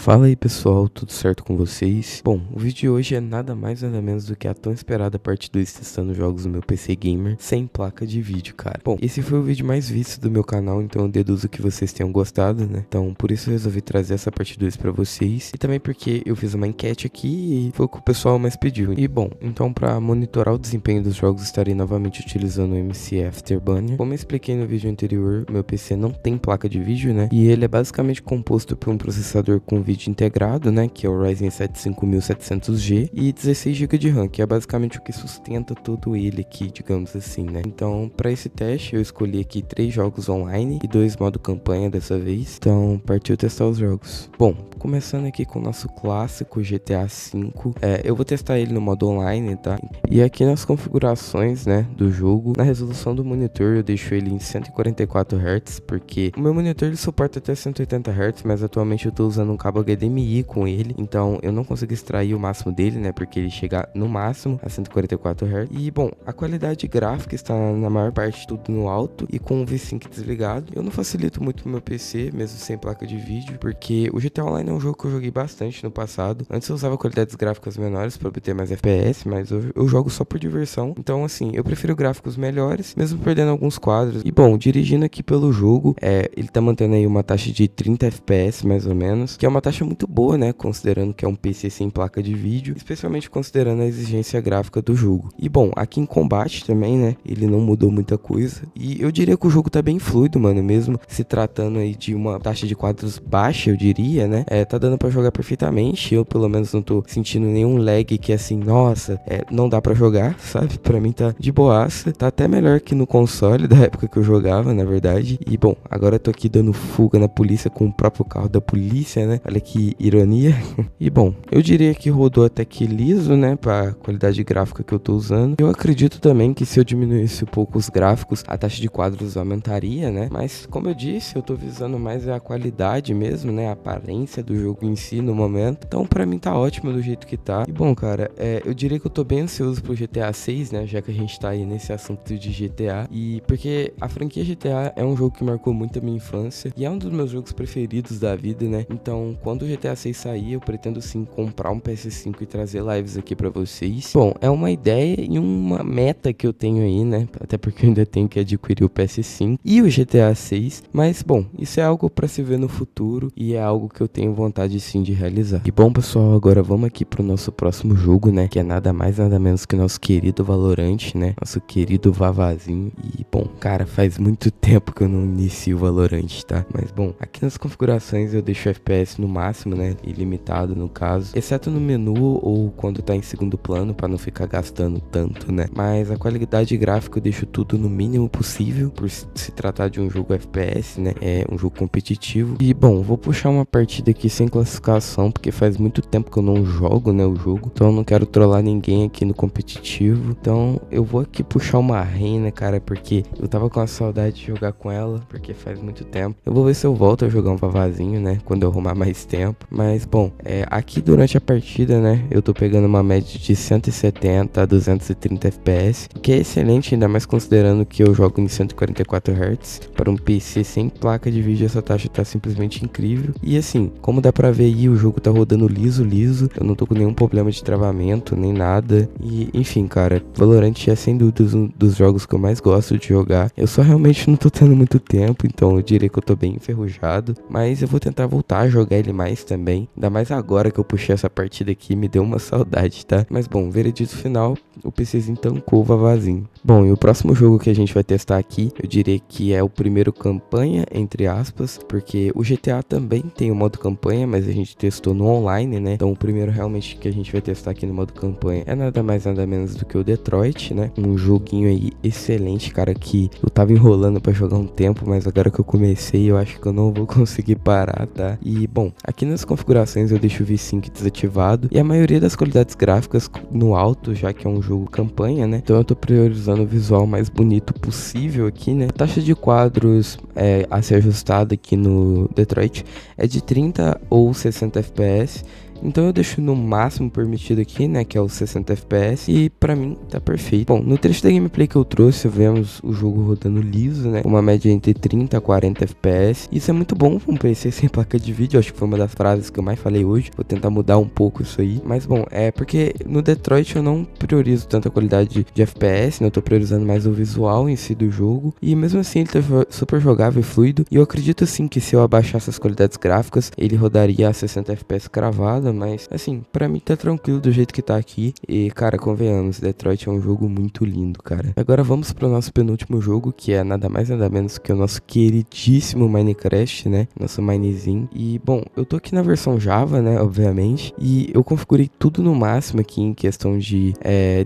Fala aí pessoal, tudo certo com vocês? Bom, o vídeo de hoje é nada mais nada menos do que a tão esperada parte 2 testando jogos no meu PC Gamer sem placa de vídeo, cara. Bom, esse foi o vídeo mais visto do meu canal, então eu deduzo que vocês tenham gostado, né? Então por isso eu resolvi trazer essa parte 2 pra vocês. E também porque eu fiz uma enquete aqui e foi o que o pessoal mais pediu. E bom, então pra monitorar o desempenho dos jogos estarei novamente utilizando o MC Afterburner. Como eu expliquei no vídeo anterior, meu PC não tem placa de vídeo, né? E ele é basicamente composto por um processador com vídeo integrado, né, que é o Ryzen 7 5700G e 16 GB de RAM, que é basicamente o que sustenta todo ele aqui, digamos assim, né. Então, para esse teste eu escolhi aqui 3 jogos online e 2 modo campanha dessa vez. Então, partiu testar os jogos. Bom, começando aqui com o nosso clássico GTA V, eu vou testar ele no modo online, tá? E aqui nas configurações, né, do jogo, na resolução do monitor eu deixo ele em 144 Hz, porque o meu monitor ele suporta até 180 Hz, mas atualmente eu tô usando um cabo HDMI com ele, então eu não consigo extrair o máximo dele, né, porque ele chega no máximo a 144 Hz. E bom, a qualidade gráfica está na maior parte tudo no alto e com o V-Sync desligado. Eu não facilito muito o meu PC, mesmo sem placa de vídeo, porque o GTA Online é um jogo que eu joguei bastante no passado. Antes eu usava qualidades gráficas menores para obter mais FPS, mas eu jogo só por diversão. Então assim, eu prefiro gráficos melhores, mesmo perdendo alguns quadros. E bom, dirigindo aqui pelo jogo, ele tá mantendo aí uma taxa de 30 FPS mais ou menos, que é uma taxa muito boa, né, considerando que é um PC sem placa de vídeo, especialmente considerando a exigência gráfica do jogo. E bom, aqui em combate também, né, ele não mudou muita coisa, e eu diria que o jogo tá bem fluido, mano, mesmo se tratando aí de uma taxa de quadros baixa, eu diria, né, tá dando pra jogar perfeitamente. Eu pelo menos não tô sentindo nenhum lag que assim, nossa, não dá pra jogar, sabe, pra mim tá de boaça, tá até melhor que no console da época que eu jogava, na verdade. E bom, agora eu tô aqui dando fuga na polícia com o próprio carro da polícia, né? Olha que ironia. E bom, eu diria que rodou até que liso, né? Pra qualidade gráfica que eu tô usando. Eu acredito também que se eu diminuísse um pouco os gráficos, a taxa de quadros aumentaria, né? Mas como eu disse, eu tô visando mais a qualidade mesmo, né? A aparência do jogo em si no momento. Então pra mim tá ótimo do jeito que tá. E bom, cara, eu diria que eu tô bem ansioso pro GTA 6, né? Já que a gente tá aí nesse assunto de GTA. E porque a franquia GTA é um jogo que marcou muito a minha infância e é um dos meus jogos preferidos da vida, né? Então, quando o GTA 6 sair, eu pretendo sim comprar um PS5 e trazer lives aqui pra vocês. Bom, é uma ideia e uma meta que eu tenho aí, né? Até porque eu ainda tenho que adquirir o PS5 e o GTA 6. Mas, bom, isso é algo pra se ver no futuro e é algo que eu tenho vontade sim de realizar. E bom, pessoal, agora vamos aqui pro nosso próximo jogo, né? Que é nada mais, nada menos que o nosso querido Valorant, né? Nosso querido Vavazinho. E, bom, cara, faz muito tempo que eu não inicio o Valorant, tá? Mas, bom, aqui nas configurações eu deixo o FPS no máximo, né? Ilimitado no caso, exceto no menu ou quando tá em segundo plano pra não ficar gastando tanto, né? Mas a qualidade gráfica eu deixo tudo no mínimo possível por se tratar de um jogo FPS, né? É um jogo competitivo. E bom, vou puxar uma partida aqui sem classificação porque faz muito tempo que eu não jogo, né, o jogo. Então eu não quero trollar ninguém aqui no competitivo. Então eu vou aqui puxar uma reina, cara, porque eu tava com a saudade de jogar com ela, porque faz muito tempo. Eu vou ver se eu volto a jogar um Vavazinho, né, quando eu arrumar mais tempo. Mas bom, aqui durante a partida, né, eu tô pegando uma média de 170 a 230 FPS, que é excelente, ainda mais considerando que eu jogo em 144 Hz. Para um PC sem placa de vídeo, essa taxa tá simplesmente incrível. E assim, como dá pra ver aí, o jogo tá rodando liso, eu não tô com nenhum problema de travamento, nem nada. E enfim, cara, Valorant é sem dúvidas um dos jogos que eu mais gosto de jogar. Eu só realmente não tô tendo muito tempo, então eu diria que eu tô bem enferrujado, mas eu vou tentar voltar a jogar ele mais também. Ainda mais agora que eu puxei essa partida aqui, me deu uma saudade, tá? Mas bom, veredito final, o PCzinho tancou o Vavazinho. Bom, e o próximo jogo que a gente vai testar aqui, eu diria que é o primeiro campanha, entre aspas, porque o GTA também tem o modo campanha, mas a gente testou no online, né? Então o primeiro realmente que a gente vai testar aqui no modo campanha é nada mais nada menos do que o Detroit, né? Um joguinho aí excelente, cara, que eu tava enrolando pra jogar um tempo, mas agora que eu comecei eu acho que eu não vou conseguir parar, tá? E bom, aqui nas configurações eu deixo o V-Sync desativado e a maioria das qualidades gráficas no alto, já que é um jogo campanha, né? Então eu tô priorizando o visual mais bonito possível aqui, né? A taxa de quadros a ser ajustada aqui no Detroit é de 30 ou 60 FPS Então eu deixo no máximo permitido aqui, né, que é o 60 FPS, e pra mim tá perfeito. Bom, no trecho da gameplay que eu trouxe, vemos o jogo rodando liso, né, uma média entre 30 a 40 FPS. Isso é muito bom pra um PC sem placa de vídeo, acho que foi uma das frases que eu mais falei hoje. Vou tentar mudar um pouco isso aí, mas bom, é porque no Detroit eu não priorizo tanto a qualidade de FPS, né, eu tô priorizando mais o visual em si do jogo, e mesmo assim ele tá super jogável e fluido, e eu acredito sim que se eu abaixasse as qualidades gráficas, ele rodaria a 60 FPS cravada, mas assim, pra mim tá tranquilo do jeito que tá aqui. E cara, convenhamos, Detroit é um jogo muito lindo, cara. Agora vamos pro nosso penúltimo jogo, que é nada mais nada menos que o nosso queridíssimo Minecraft, né, nosso Minezinho. E bom, eu tô aqui na versão Java, né, obviamente, e eu configurei tudo no máximo aqui em questão de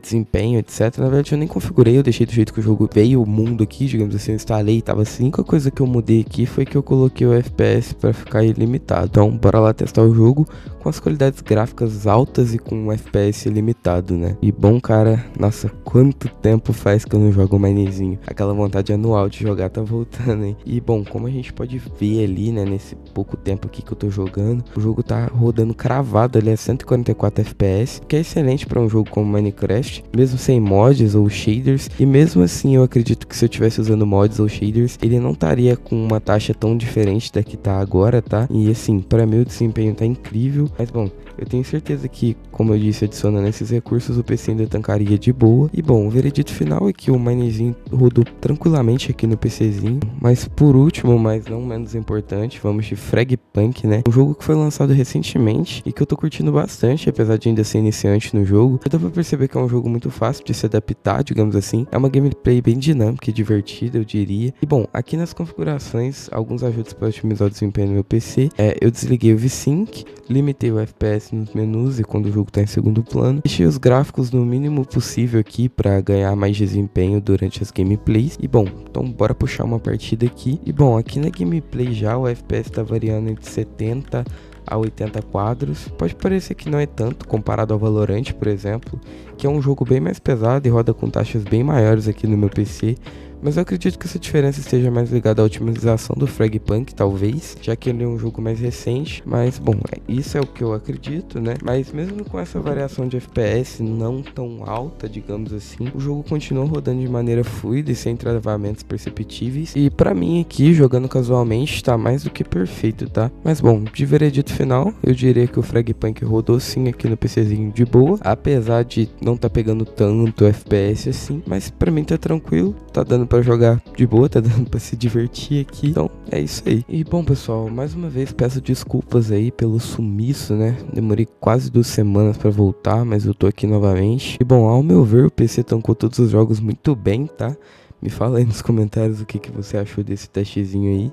desempenho, etc. Na verdade eu nem configurei, eu deixei do jeito que o jogo veio, o mundo aqui, digamos assim, eu instalei e tava assim. A única coisa que eu mudei aqui foi que eu coloquei o FPS pra ficar ilimitado. Então bora lá testar o jogo com as qualidades gráficas altas e com um FPS limitado, né? E bom, cara, nossa, quanto tempo faz que eu não jogo Minezinho. Aquela vontade anual de jogar tá voltando, hein? E bom, como a gente pode ver ali, né, nesse pouco tempo aqui que eu tô jogando, o jogo tá rodando cravado ali a 144 FPS, que é excelente pra um jogo como Minecraft, mesmo sem mods ou shaders. E mesmo assim, eu acredito que se eu tivesse usando mods ou shaders, ele não estaria com uma taxa tão diferente da que tá agora, tá? E assim, pra mim o desempenho tá incrível. Mas bom, eu tenho certeza que, como eu disse, adicionando esses recursos, o PC ainda tancaria de boa. E bom, o veredito final é que o Minezinho rodou tranquilamente aqui no PCzinho. Mas por último, mas não menos importante, vamos de Fragpunk, né? Um jogo que foi lançado recentemente e que eu tô curtindo bastante, apesar de ainda ser iniciante no jogo. Eu dá pra perceber que é um jogo muito fácil de se adaptar, digamos assim. É uma gameplay bem dinâmica e divertida, eu diria. E bom, aqui nas configurações, alguns ajudas para otimizar o desempenho no meu PC. Eu desliguei o VSync, limitei o FPS nos menus e quando o jogo tá em segundo plano. Deixei os gráficos no mínimo possível aqui para ganhar mais desempenho durante as gameplays. E bom, então bora puxar uma partida aqui. E bom, aqui na gameplay já o FPS tá variando entre 70 a 80 quadros. Pode parecer que não é tanto comparado ao Valorant, por exemplo, que é um jogo bem mais pesado e roda com taxas bem maiores aqui no meu PC. Mas eu acredito que essa diferença esteja mais ligada à otimização do Fragpunk, talvez, já que ele é um jogo mais recente. Mas, bom, isso é o que eu acredito, né? Mas mesmo com essa variação de FPS não tão alta, digamos assim, o jogo continua rodando de maneira fluida e sem travamentos perceptíveis. E pra mim aqui, jogando casualmente, tá mais do que perfeito, tá? Mas, bom, de veredito final, eu diria que o Fragpunk rodou sim aqui no PCzinho de boa, apesar de não tá pegando tanto FPS assim. Mas pra mim tá tranquilo, tá dando pra jogar de boa, tá dando pra se divertir aqui. Então é isso aí. E bom, pessoal, mais uma vez peço desculpas aí pelo sumiço, né? Demorei quase 2 semanas pra voltar, mas eu tô aqui novamente. E bom, ao meu ver, o PC tancou todos os jogos muito bem, tá? Me fala aí nos comentários o que você achou desse testezinho aí.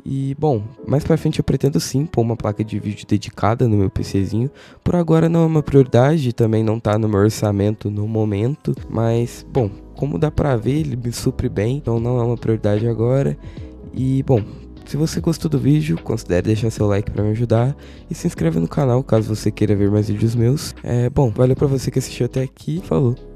E bom, mais pra frente eu pretendo sim pôr uma placa de vídeo dedicada no meu PCzinho. Por agora não é uma prioridade, também não tá no meu orçamento no momento. Mas bom, como dá pra ver, ele me supre bem, então não é uma prioridade agora. E bom, se você gostou do vídeo, considere deixar seu like pra me ajudar. E se inscreva no canal caso você queira ver mais vídeos meus. Bom, valeu pra você que assistiu até aqui, falou!